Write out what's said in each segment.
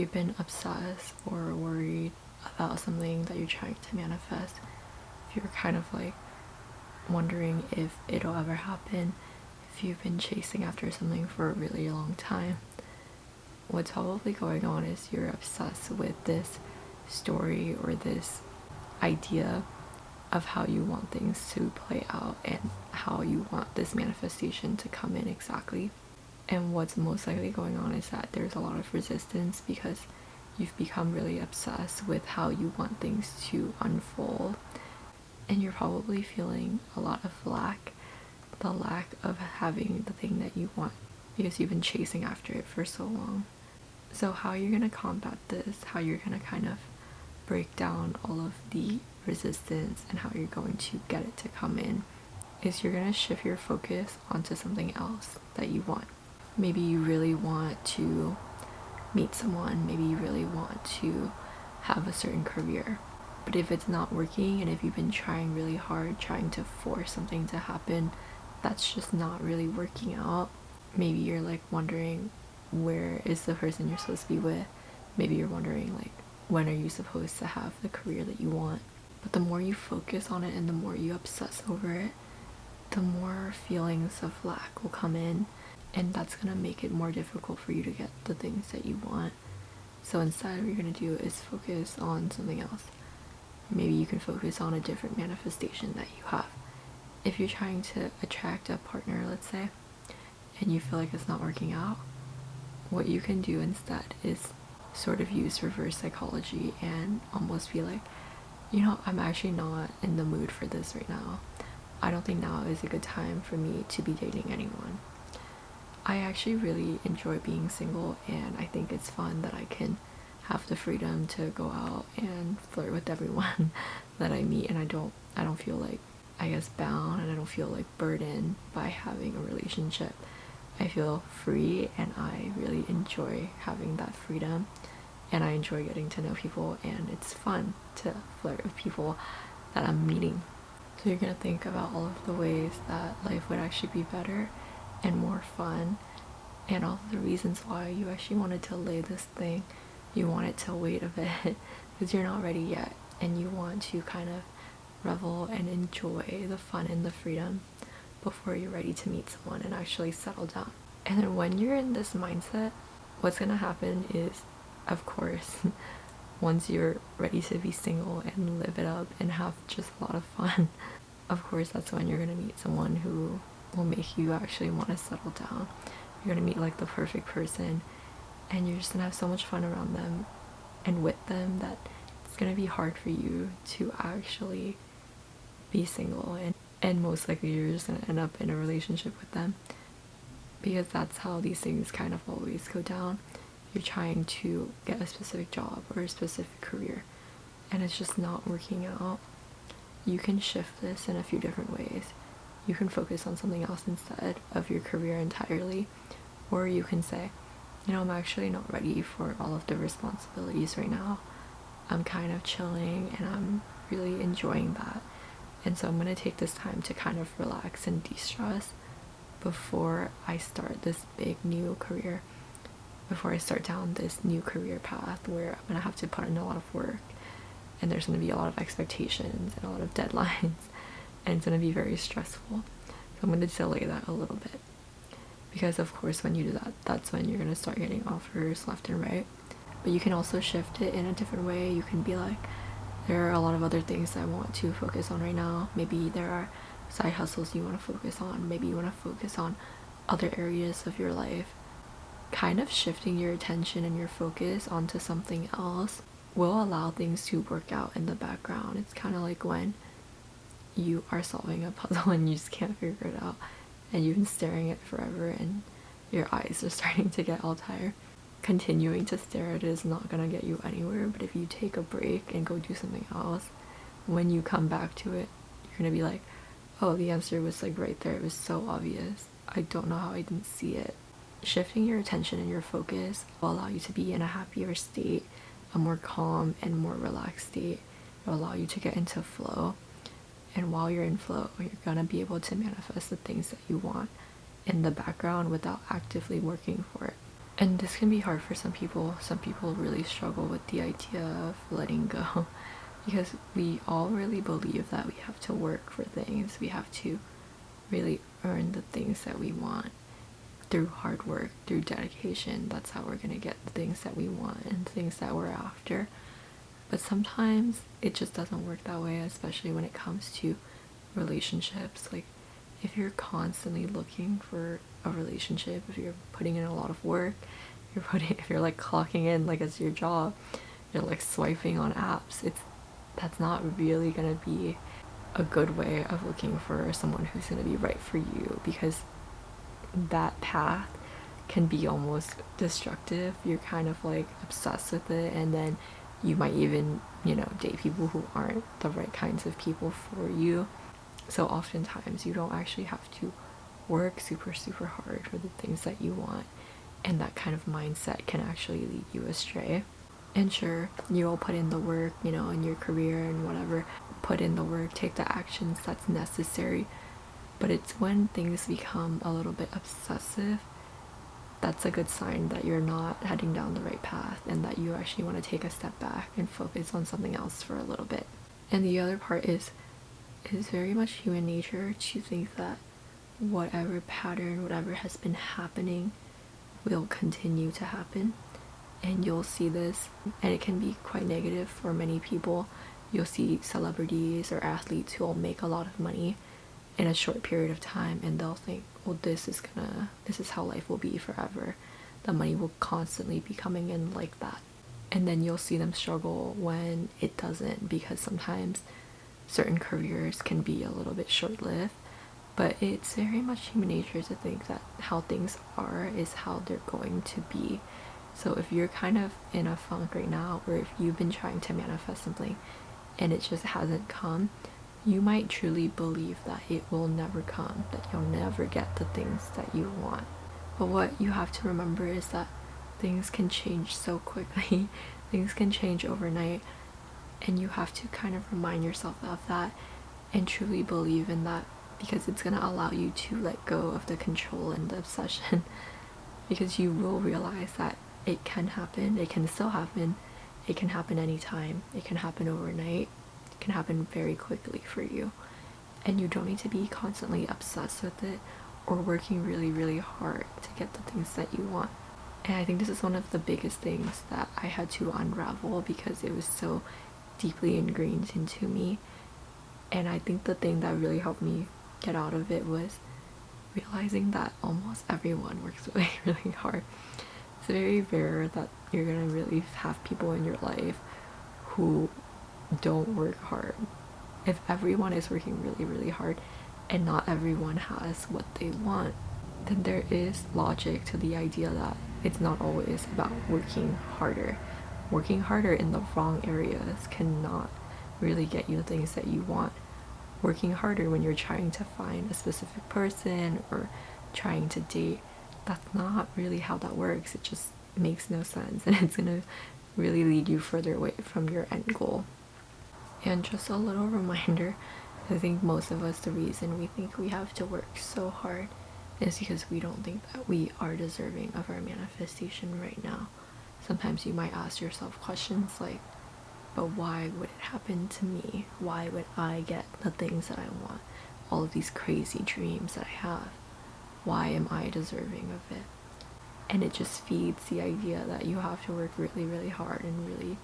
you've been obsessed or worried about something that you're trying to manifest, if you're kind of like wondering if it'll ever happen, if you've been chasing after something for a really long time, what's probably going on is you're obsessed with this story or this idea of how you want things to play out and how you want this manifestation to come in exactly. And what's most likely going on is that there's a lot of resistance because you've become really obsessed with how you want things to unfold, and you're probably feeling a lot of the lack of having the thing that you want because you've been chasing after it for so long. So how you're going to combat this, how you're going to kind of break down all of the resistance and how you're going to get it to come in, is you're going to shift your focus onto something else that you want. Maybe you really want to meet someone, maybe you really want to have a certain career, but if it's not working and if you've been trying really hard, trying to force something to happen that's just not really working out, maybe you're like wondering, where is the person you're supposed to be with? Maybe you're wondering, like, when are you supposed to have the career that you want? But the more you focus on it and the more you obsess over it, the more feelings of lack will come in, and that's gonna make it more difficult for you to get the things that you want. So instead, what you're gonna do is focus on something else. Maybe you can focus on a different manifestation that you have. If you're trying to attract a partner, let's say, and you feel like it's not working out, what you can do instead is sort of use reverse psychology and almost be like, you know, I'm actually not in the mood for this right now. I don't think now is a good time for me to be dating anyone. I actually really enjoy being single, and I think it's fun that I can have the freedom to go out and flirt with everyone that I meet, and I don't feel like, I guess, bound, and I don't feel like burdened by having a relationship. I feel free, and I really enjoy having that freedom, and I enjoy getting to know people, and it's fun to flirt with people that I'm meeting. So you're gonna think about all of the ways that life would actually be better and more fun, and all of the reasons why you actually wanted to lay this thing. You want it to wait a bit because you're not ready yet, and you want to kind of revel and enjoy the fun and the freedom before you're ready to meet someone and actually settle down. And then when you're in this mindset, what's gonna happen is, of course, once you're ready to be single and live it up and have just a lot of fun, of course that's when you're gonna meet someone who will make you actually want to settle down. You're gonna meet like the perfect person, and you're just gonna have so much fun around them and with them that it's gonna be hard for you to actually be single, and most likely you're just gonna end up in a relationship with them, because that's how these things kind of always go down. You're trying to get a specific job or a specific career, and it's just not working out. You can shift this in a few different ways. You can focus on something else instead of your career entirely, or you can say, you know, I'm actually not ready for all of the responsibilities right now. I'm kind of chilling and I'm really enjoying that, and so I'm gonna take this time to kind of relax and de-stress before I start this big new career, before I start down this new career path where I'm gonna have to put in a lot of work, and there's gonna be a lot of expectations and a lot of deadlines, and it's gonna be very stressful. So I'm gonna delay that a little bit, because of course when you do that, that's when you're gonna start getting offers left and right. But you can also shift it in a different way. You can be like, there are a lot of other things I want to focus on right now. Maybe there are side hustles you want to focus on. Maybe you want to focus on other areas of your life. Kind of shifting your attention and your focus onto something else will allow things to work out in the background. It's kind of like when you are solving a puzzle and you just can't figure it out, and you've been staring at it forever and your eyes are starting to get all tired. Continuing to stare at it is not gonna get you anywhere, but if you take a break and go do something else, when you come back to it, you're gonna be like, oh, the answer was like right there. It was so obvious. I don't know how I didn't see it. Shifting your attention and your focus will allow you to be in a happier state, a more calm and more relaxed state. It will allow you to get into flow, and while you're in flow, you're gonna be able to manifest the things that you want in the background without actively working for it. And this can be hard for some people. Some people really struggle with the idea of letting go because we all really believe that we have to work for things. We have to really earn the things that we want through hard work, through dedication. That's how we're going to get the things that we want and things that we're after. But sometimes it just doesn't work that way, especially when it comes to relationships. Like, if you're constantly looking for a relationship, if you're putting in a lot of work, if you're like clocking in like as your job, you're like swiping on apps, that's not really gonna be a good way of looking for someone who's gonna be right for you, because that path can be almost destructive. You're kind of like obsessed with it, and then you might even, date people who aren't the right kinds of people for you. So oftentimes you don't actually have to work super, super hard for the things that you want, and that kind of mindset can actually lead you astray. And sure, you'll put in the work, in your career and whatever, put in the work, take the actions that's necessary. But it's when things become a little bit obsessive that's a good sign that you're not heading down the right path, and that you actually want to take a step back and focus on something else for a little bit. And the other part is very much human nature to think that whatever pattern, whatever has been happening will continue to happen. And you'll see this, and it can be quite negative for many people. You'll see celebrities or athletes who will make a lot of money in a short period of time, and they'll think, well, this is how life will be forever. The money will constantly be coming in like that. And then you'll see them struggle when it doesn't, because sometimes certain careers can be a little bit short-lived. But it's very much human nature to think that how things are is how they're going to be. So if you're kind of in a funk right now, or if you've been trying to manifest something and it just hasn't come, you might truly believe that it will never come, that you'll never get the things that you want. But what you have to remember is that things can change so quickly. Things can change overnight, and you have to kind of remind yourself of that and truly believe in that, because it's going to allow you to let go of the control and the obsession. Because you will realize that it can happen, it can still happen, it can happen anytime, it can happen overnight, it can happen very quickly for you. And you don't need to be constantly obsessed with it or working really, really hard to get the things that you want. And I think this is one of the biggest things that I had to unravel, because it was so deeply ingrained into me. And I think the thing that really helped me get out of it was realizing that almost everyone works really, really hard. It's very rare that you're gonna really have people in your life who don't work hard. If everyone is working really, really hard and not everyone has what they want, then there is logic to the idea that it's not always about working harder. Working harder in the wrong areas cannot really get you the things that you want. Working harder when you're trying to find a specific person or trying to date, that's not really how that works. It just makes no sense, and it's gonna really lead you further away from your end goal. And just a little reminder, I think most of us, the reason we think we have to work so hard is because we don't think that we are deserving of our manifestation right now. Sometimes you might ask yourself questions like, but why would it happen to me? Why would I get the things that I want? All of these crazy dreams that I have. Why am I deserving of it? And it just feeds the idea that you have to work really, really hard and really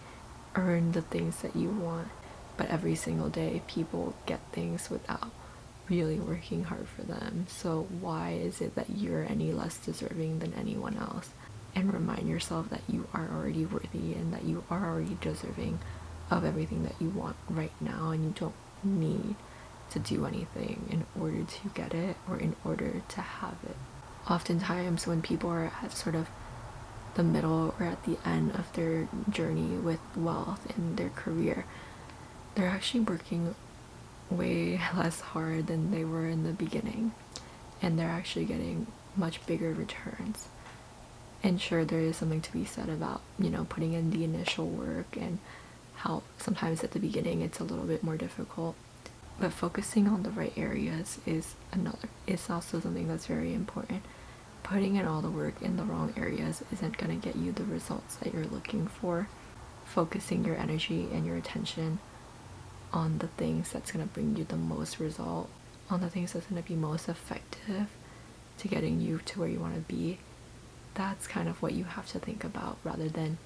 earn the things that you want. But every single day, people get things without really working hard for them. So why is it that you're any less deserving than anyone else? And remind yourself that you are already worthy and that you are already deserving of everything that you want right now, and you don't need to do anything in order to get it or in order to have it. Oftentimes when people are at sort of the middle or at the end of their journey with wealth in their career, they're actually working way less hard than they were in the beginning, and they're actually getting much bigger returns. And sure, there is something to be said about, putting in the initial work and how sometimes at the beginning it's a little bit more difficult. But focusing on the right areas is also something that's very important. putting in all the work in the wrong areas isn't going to get you the results that you're looking for. Focusing your energy and your attention on the things that's going to bring you the most result, on the things that's going to be most effective to getting you to where you want to be, that's kind of what you have to think about, rather than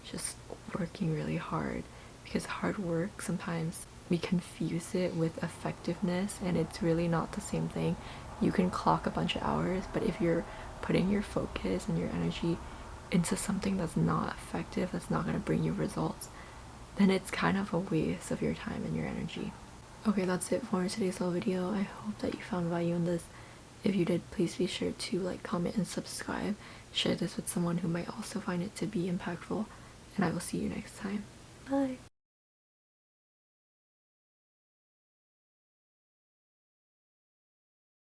just working really hard. Because hard work, sometimes we confuse it with effectiveness, and it's really not the same thing. You can clock a bunch of hours, but if you're putting your focus and your energy into something that's not effective, that's not going to bring you results, then it's kind of a waste of your time and your energy. Okay, that's it for today's little video. I hope that you found value in this. If you did, please be sure to like, comment, and subscribe. Share this with someone who might also find it to be impactful, and I will see you next time. Bye!